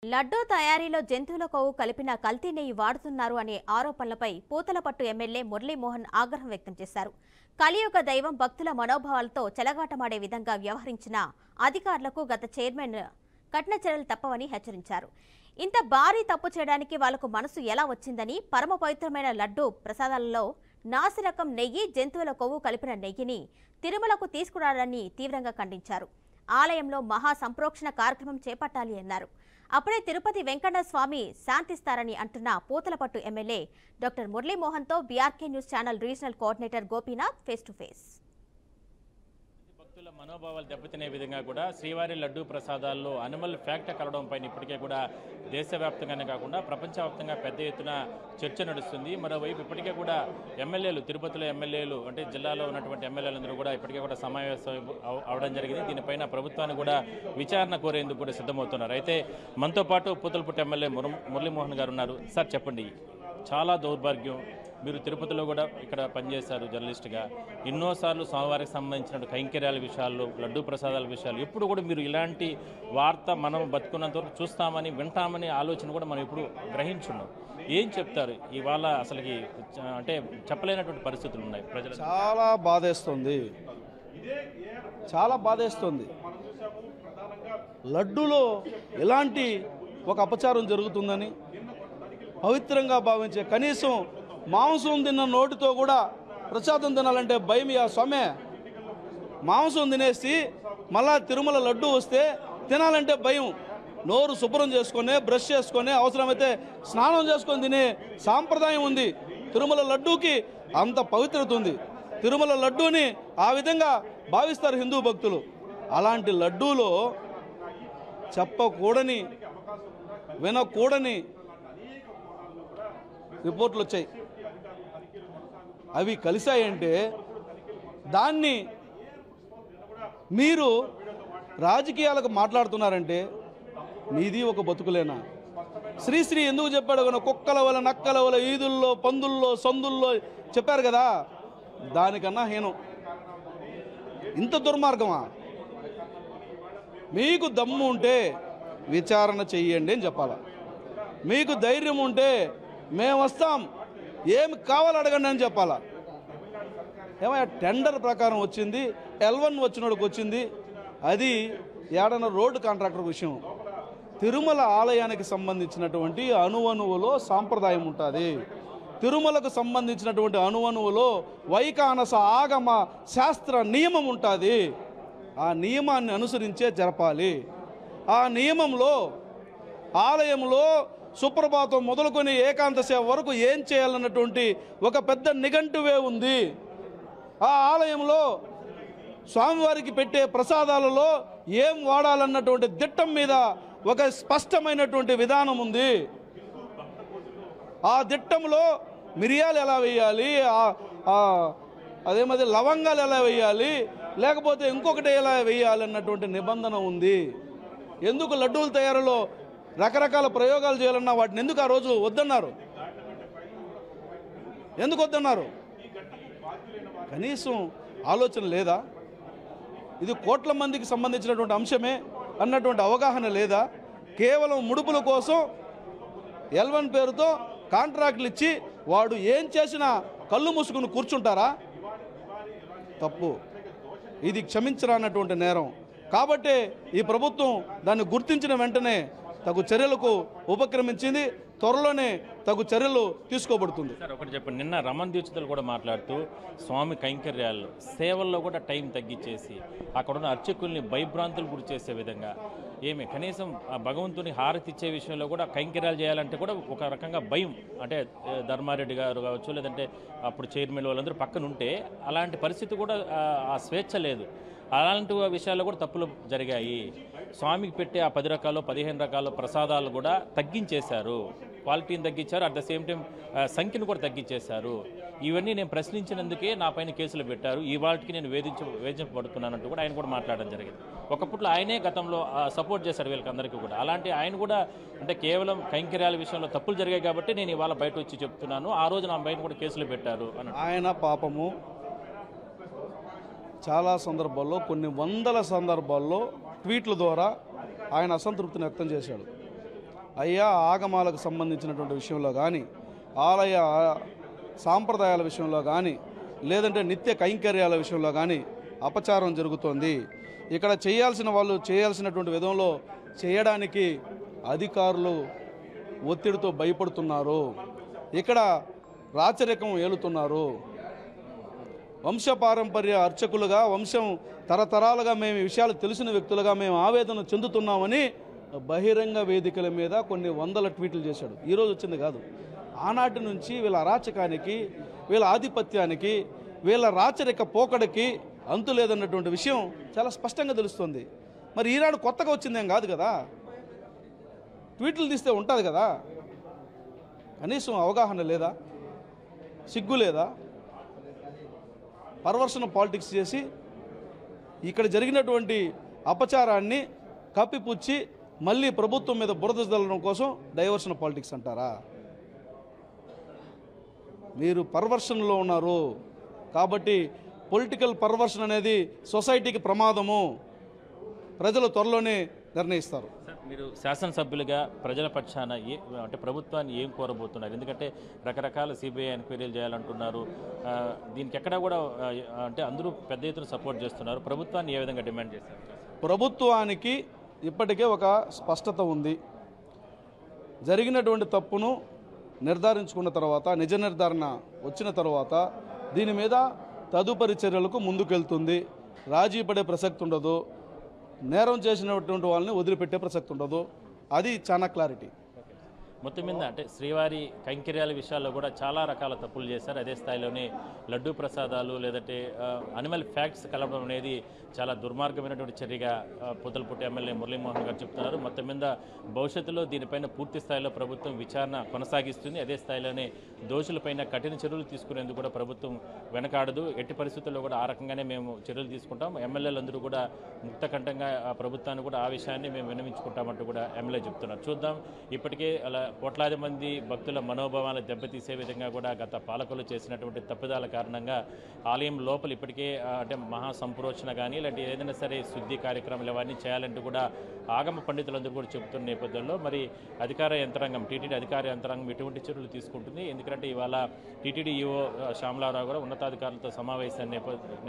లడ్డూ తయారీలో జంతువుల కొవ్వు కలిపిన కల్తీ నెయ్యి వాడుతున్నారు అనే ఆరోపణలపై పూతలపట్టు ఎమ్మెల్యే మురళీమోహన్ ఆగ్రహం వ్యక్తం చేశారు. కలియుగ దైవం భక్తుల మనోభావాలతో చెలగాటమాడే విధంగా వ్యవహరించిన అధికారులకు గత చైర్మన్ కఠిన చర్యలు తప్పవని హెచ్చరించారు. ఇంత భారీ తప్పు చేయడానికి వాళ్లకు మనసు ఎలా వచ్చిందని, పరమ పవిత్రమైన లడ్డూ ప్రసాదాలలో నాసిరకం నెయ్యి, జంతువుల కొవ్వు కలిపిన నెయ్యిని తిరుమలకు తీసుకురావడాన్ని తీవ్రంగా ఖండించారు. ఆలయంలో మహా సంప్రోక్షణ కార్యక్రమం చేపట్టాలి అన్నారు. అప్పుడే తిరుపతి వెంకన్న స్వామి శాంతిస్తారని అంటున్న పూతలపట్టు ఎమ్మెల్యే డాక్టర్ మురళీమోహన్తో BRK news channel regional coordinator Gopinath face to face. భక్తుల మనోభావాలు దెబ్బతినే విధంగా కూడా శ్రీవారి లడ్డూ ప్రసాదాల్లో అనిమల్ ఫ్యాక్ట్ కలవడం పైన ఇప్పటికే కూడా దేశవ్యాప్తంగానే కాకుండా ప్రపంచవ్యాప్తంగా పెద్ద ఎత్తున చర్చ నడుస్తుంది. మరోవైపు ఇప్పటికే కూడా ఎమ్మెల్యేలు, తిరుపతిలో ఎమ్మెల్యేలు అంటే జిల్లాలో ఉన్నటువంటి ఎమ్మెల్యేలందరూ కూడా ఇప్పటికే కూడా సమావేశం అవడం జరిగింది. దీనిపైన ప్రభుత్వాన్ని కూడా విచారణ కోరేందుకు కూడా సిద్ధమవుతున్నారు. అయితే మనతో పాటు పూతలపట్టు ఎమ్మెల్యే మురళీమోహన్ గారు ఉన్నారు. సార్ చెప్పండి, చాలా దౌర్భాగ్యం. మీరు తిరుపతిలో కూడా ఇక్కడ పనిచేశారు జర్నలిస్ట్గా. ఎన్నోసార్లు స్వామివారికి సంబంధించిన కైంకర్యాల విషయాల్లో, లడ్డూ ప్రసాదాల విషయాలు ఎప్పుడు కూడా మీరు ఇలాంటి వార్త మనం బతుకున్నంత వరకు చూస్తామని, వింటామని ఆలోచన కూడా మనం ఇప్పుడు గ్రహించున్నాం. ఏం చెప్తారు ఇవాళ? అసలుకి అంటే చెప్పలేనటువంటి పరిస్థితులు ఉన్నాయి ప్రజలు. చాలా బాధేస్తుంది, చాలా బాధేస్తుంది. లడ్డూలో ఎలాంటి ఒక అపచారం జరుగుతుందని పవిత్రంగా భావించే, కనీసం మాంసం తిన్న నోటితో కూడా ప్రసాదం తినాలంటే భయం. ఆ స్వామి మాంసం తినేసి మళ్ళా తిరుమల లడ్డు వస్తే తినాలంటే భయం. నోరు శుభ్రం చేసుకొని, బ్రష్ చేసుకొని, అవసరమైతే స్నానం చేసుకొని తినే సాంప్రదాయం ఉంది. తిరుమల లడ్డూకి అంత పవిత్రత ఉంది. తిరుమల లడ్డూని ఆ విధంగా భావిస్తారు హిందూ భక్తులు. అలాంటి లడ్డూలో చెప్పకూడని, వినకూడని రిపోర్ట్లు వచ్చాయి. అవి కలిశాయంటే దాన్ని మీరు రాజకీయాలకు మాట్లాడుతున్నారంటే మీది ఒక బతుకులేనా? శ్రీశ్రీ ఎందుకు చెప్పాడు? కుక్కల వల్ల, నక్కల వల్ల, ఈదుల్లో, పందుల్లో, సందుల్లో చెప్పారు కదా. దానికన్నా హీనం. ఇంత దుర్మార్గమా? మీకు దమ్ము ఉంటే విచారణ చెయ్యండి అని చెప్పాలా. మీకు ధైర్యం ఉంటే మేము వస్తాం, ఏమి కావాలో అడగండి అని చెప్పాలా. ఏమయ్యా, టెండర్ ప్రకారం వచ్చింది, L1 వచ్చినోడికి వచ్చింది. అది ఏడన్న రోడ్డు కాంట్రాక్టర్ విషయం. తిరుమల ఆలయానికి సంబంధించినటువంటి అణువణువులో సాంప్రదాయం ఉంటుంది. తిరుమలకు సంబంధించినటువంటి అణువణువులో వైకానస ఆగమ శాస్త్ర నియమం ఉంటుంది. ఆ నియమాన్ని అనుసరించే జరపాలి. ఆ నియమంలో ఆలయంలో సుప్రభాతం మొదలుకొని ఏకాంత సేవ వరకు ఏం చేయాలన్నటువంటి ఒక పెద్ద నిఘంటువే ఉంది. ఆ ఆలయంలో స్వామివారికి పెట్టే ప్రసాదాలలో ఏం వాడాలన్నటువంటి దిట్టం మీద ఒక స్పష్టమైనటువంటి విధానం ఉంది. ఆ దిట్టంలో మిరియాలు ఎలా వేయాలి, అదేమది లవంగాలు ఎలా వేయాలి, లేకపోతే ఇంకొకటి ఎలా వేయాలి అన్నటువంటి నిబంధన ఉంది. ఎందుకు లడ్డూల తయారీలో రకరకాల ప్రయోగాలు చేయాలన్నా వాటిని ఎందుకు ఆ రోజు వద్దన్నారు? ఎందుకు వద్దన్నారు? కనీసం ఆలోచన లేదా? ఇది కోట్ల మందికి సంబంధించినటువంటి అంశమే అన్నటువంటి అవగాహన లేదా? కేవలం ముడుపుల కోసం L1 పేరుతో కాంట్రాక్టులు ఇచ్చి వాడు ఏం చేసినా కళ్ళు మూసుకుని కూర్చుంటారా? తప్పు. ఇది క్షమించరానటువంటి నేరం. కాబట్టే ఈ ప్రభుత్వం దాన్ని గుర్తించిన వెంటనే తగు చర్యలకు ఉపక్రమించింది. త్వరలోనే తగు చర్యలు తీసుకోబడుతుంది. సార్ ఒకటి చెప్పండి, నిన్న రమణ దీక్షితులు కూడా మాట్లాడుతూ స్వామి కైంకర్యాల్లో, సేవల్లో కూడా టైం తగ్గించేసి అక్కడున్న అర్చకుల్ని భయభ్రాంతులు గురి చేసే విధంగా, ఏమి కనీసం ఆ భగవంతుని హారతి ఇచ్చే విషయంలో కూడా కైంకర్యాలు చేయాలంటే కూడా ఒక రకంగా భయం. అంటే ధర్మారెడ్డి గారు కావచ్చు, లేదంటే అప్పుడు చైర్మన్ వాళ్ళందరూ పక్కన ఉంటే అలాంటి పరిస్థితి కూడా ఆ స్వేచ్ఛ లేదు. అలాంటి విషయాల్లో కూడా తప్పులు జరిగాయి. స్వామికి పెట్టే ఆ 10 రకాలు 15 రకాల ప్రసాదాలు కూడా తగ్గించేశారు, క్వాలిటీని తగ్గించారు, అట్ ద సేమ్ టైం సంఖ్యను కూడా తగ్గించేశారు. ఇవన్నీ నేను ప్రశ్నించినందుకే నా పైన కేసులు పెట్టారు, ఈ వాటికి నేను వేధించబడుతున్నానంటూ కూడా ఆయన కూడా మాట్లాడడం జరిగింది. ఒకప్పట్లో ఆయనే గతంలో సపోర్ట్ చేశాడు వీళ్ళకందరికీ కూడా. అలాంటి ఆయన కూడా అంటే కేవలం కైంకర్యాల విషయంలో తప్పులు జరిగాయి కాబట్టి నేను ఇవాళ బయట వచ్చి చెప్తున్నాను, ఆ రోజు నా పైన కూడా కేసులు పెట్టారు అని. ఆయన పాపము చాలా సందర్భాల్లో, కొన్ని వందల సందర్భాల్లో ట్వీట్ల ద్వారా ఆయన అసంతృప్తిని వ్యక్తం చేశాడు. అయ్యా ఆగమాలకు సంబంధించినటువంటి విషయంలో కానీ, ఆలయ సాంప్రదాయాల విషయంలో కానీ, లేదంటే నిత్య కైంకర్యాల విషయంలో కానీ అపచారం జరుగుతోంది. ఇక్కడ చేయాల్సిన వాళ్ళు చేయాల్సినటువంటి విధంలో చేయడానికి అధికారులు ఒత్తిడితో భయపడుతున్నారు. ఇక్కడ రాచరికం ఏలుతున్నారు. వంశపారంపర్య అర్చకులుగా, వంశం తరతరాలుగా మేము ఈ విషయాలు తెలిసిన వ్యక్తులుగా మేము ఆవేదన చెందుతున్నామని బహిరంగ వేదికల మీద కొన్ని వందల ట్వీట్లు చేశాడు. ఈరోజు వచ్చింది కాదు. ఆనాటి నుంచి వీళ్ళ అరాచకానికి, వీళ్ళ ఆధిపత్యానికి, వీళ్ళ రాచరిక పోకడికి అంతు లేదన్నటువంటి విషయం చాలా స్పష్టంగా తెలుస్తుంది. మరి ఈనాడు కొత్తగా వచ్చిందేం కాదు కదా, ట్వీట్లు తీస్తే ఉంటుంది కదా. కనీసం అవగాహన లేదా, సిగ్గు లేదా? పర్వర్షన్ పాలిటిక్స్ చేసి ఇక్కడ జరిగినటువంటి అపచారాన్ని కప్పిపుచ్చి మళ్ళీ ప్రభుత్వం మీద బురద జల్లడం కోసం డైవర్షన్ పాలిటిక్స్ అంటారా? మీరు పర్వర్షన్లో ఉన్నారు కాబట్టి పొలిటికల్ పర్వర్షన్ అనేది సొసైటీకి ప్రమాదము, ప్రజలు త్వరలోనే నిర్ణయిస్తారు. మీరు శాసనసభ్యులుగా ప్రజల పక్షాన అంటే ప్రభుత్వాన్ని ఏం కోరబోతున్నారు? ఎందుకంటే రకరకాల సిబిఐ ఎంక్వైరీలు చేయాలంటున్నారు. దీనికి ఎక్కడా కూడా అంటే అందరూ పెద్ద ఎత్తున సపోర్ట్ చేస్తున్నారు. ప్రభుత్వాన్ని ఏ విధంగా డిమాండ్ చేస్తారు? ప్రభుత్వానికి ఇప్పటికే ఒక స్పష్టత ఉంది. జరిగినటువంటి తప్పును నిర్ధారించుకున్న తర్వాత, నిజ నిర్ధారణ వచ్చిన తర్వాత దీని మీద తదుపరి చర్యలకు ముందుకెళ్తుంది. రాజీ పడే ప్రసక్తి ఉండదు. నేరం చేసినటువంటి వాళ్ళని వదిలిపెట్టే ప్రసక్తి ఉండదు. అది చాలా క్లారిటీ. మొత్తం మీద అంటే శ్రీవారి కైంకర్యాల విషయాల్లో కూడా చాలా రకాల తప్పులు చేశారు. అదే స్థాయిలోనే లడ్డూ ప్రసాదాలు లేదంటే అనిమల్ ఫ్యాక్ట్స్ కలపడం అనేది చాలా దుర్మార్గమైనటువంటి చర్యగా పూతలపట్టు ఎమ్మెల్యే మురళీమోహన్ గారు చెప్తున్నారు. మొత్తం మీద భవిష్యత్తులో దీనిపైన పూర్తి స్థాయిలో ప్రభుత్వం విచారణ కొనసాగిస్తుంది. అదే స్థాయిలోనే దోషులపైన కఠిన చర్యలు తీసుకునేందుకు కూడా ప్రభుత్వం వెనకాడదు. ఎట్టి పరిస్థితుల్లో కూడా ఆ రకంగానే మేము చర్యలు తీసుకుంటాం. ఎమ్మెల్యేలందరూ కూడా ముక్తకంఠంగా ప్రభుత్వాన్ని కూడా ఆ విషయాన్ని మేము విన్నవించుకుంటామంటూ కూడా ఎమ్మెల్యే చెప్తున్నారు. చూద్దాం. ఇప్పటికే అలా కోట్లాది మంది భక్తుల మనోభావాలను దెబ్బతీసే విధంగా కూడా గత పాలకులు చేసినటువంటి తప్పిదాల కారణంగా ఆలయం లోపల ఇప్పటికే అంటే మహా సంప్రోచన కానీ ఇలాంటి ఏదైనా సరే శుద్ధి కార్యక్రమాలు ఇవన్నీ చేయాలంటూ కూడా ఆగమ పండితులందరూ కూడా చెబుతున్న నేపథ్యంలో మరి అధికార యంత్రాంగం, టీటీడీ అధికార యంత్రాంగం ఎటువంటి చర్యలు తీసుకుంటుంది? ఎందుకంటే ఇవాళ టీటీడీ ఈఓ శ్యామలారావు కూడా ఉన్నతాధికారులతో సమావేశం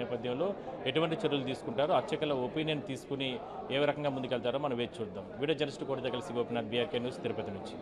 నేపథ్యంలో ఎటువంటి చర్యలు తీసుకుంటారో, అర్చకుల ఒపీనియన్ తీసుకుని ఏ రకంగా ముందుకెళ్తారో మనం వేచి చూద్దాం. వీడియో జర్నలిస్ట్ కూడా కలిసి గోపినాథ్, బీఆర్కే న్యూస్, తిరుపతి నుంచి.